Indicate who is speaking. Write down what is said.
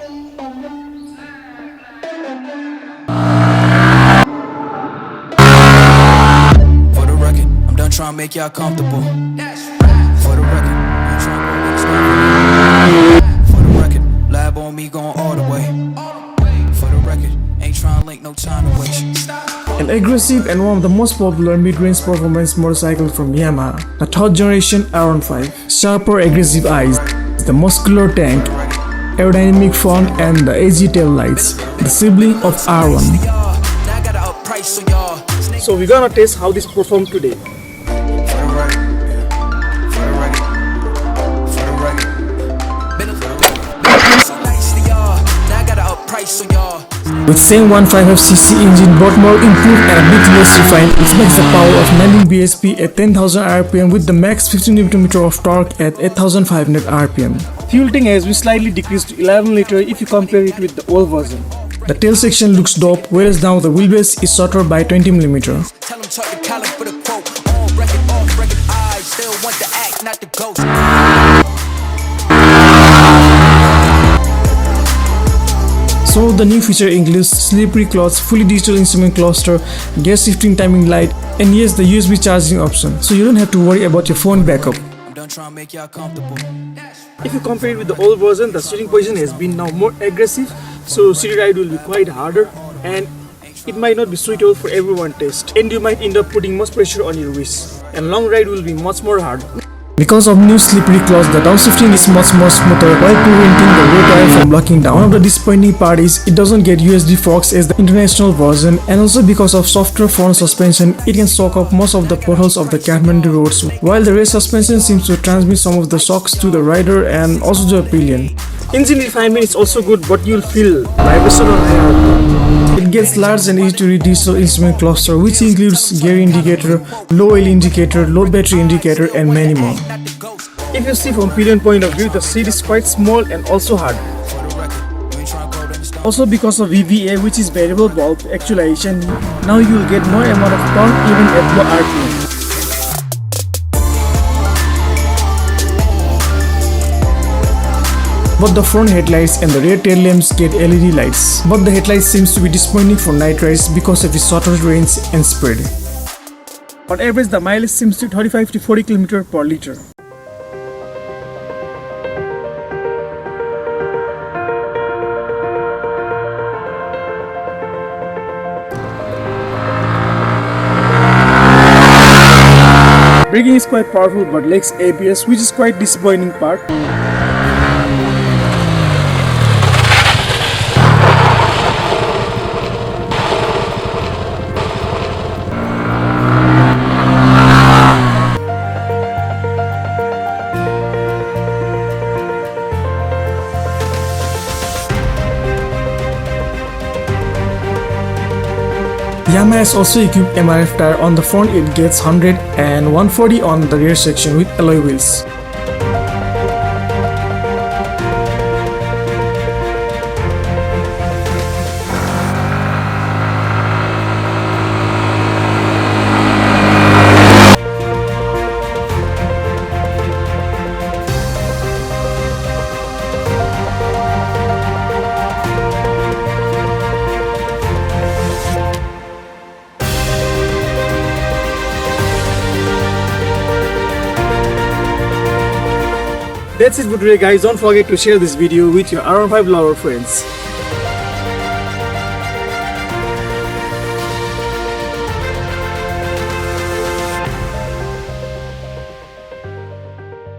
Speaker 1: For the record, I'm done trying to make y'all comfortable. For the record, I'm trying to stop. For the record, lab on me going all the way. For the record, ain't trying to link no time to waste.
Speaker 2: An aggressive and one of the most popular mid-range performance motorcycles from Yamaha, the third generation R15. Sharper aggressive eyes, the muscular tank, aerodynamic front and the edgy tail lights, the sibling of R1. So we're gonna test how this performs today. With same 155cc engine but more improved and a bit less refined, it makes the power of 19 bhp at 10,000 rpm with the max 15 Nm of torque at 8,500 rpm. Fuel tank has been slightly decreased to 11 L if you compare it with the old version. The tail section looks dope, whereas now the wheelbase is shorter by 20 mm. So the new feature includes slippery cloths, fully digital instrument cluster, gear shifting timing light, and yes, the USB charging option, so you don't have to worry about your phone backup. If you compare it with the old version, the steering position has been now more aggressive, so city ride will be quite harder and it might not be suitable for everyone test, and you might end up putting much pressure on your wrist, and long ride will be much more hard. Because of new slippery cloths, the downshifting is much more smoother while preventing the rear tire from locking down. One of the disappointing part is it doesn't get USD forks as the international version, and also because of softer front suspension, it can soak up most of the potholes of the Kathmandu roads, while the rear suspension seems to transmit some of the shocks to the rider and also to the pillion. Engine refinement is also good, but you'll feel vibration on higher. It gets large and easy to read digital instrument cluster, which includes gear indicator, low oil indicator, low battery indicator, and many more. If you see from pillion point of view, the seat is quite small and also hard. Also because of VVA, which is variable valve actuation, now you will get more amount of torque even at low RPM. Both the front headlights and the rear tail lamps get LED lights, but the headlights seems to be disappointing for night rides because of its shorter range and spread. On average, the mileage seems to 35 to 40 km per liter. Braking is quite powerful but lacks ABS, which is quite disappointing part. Yamaha has also equipped MRF tire on the front. It gets 100 and 140 on the rear section with alloy wheels. That's it for today guys, don't forget to share this video with your R15 lover friends.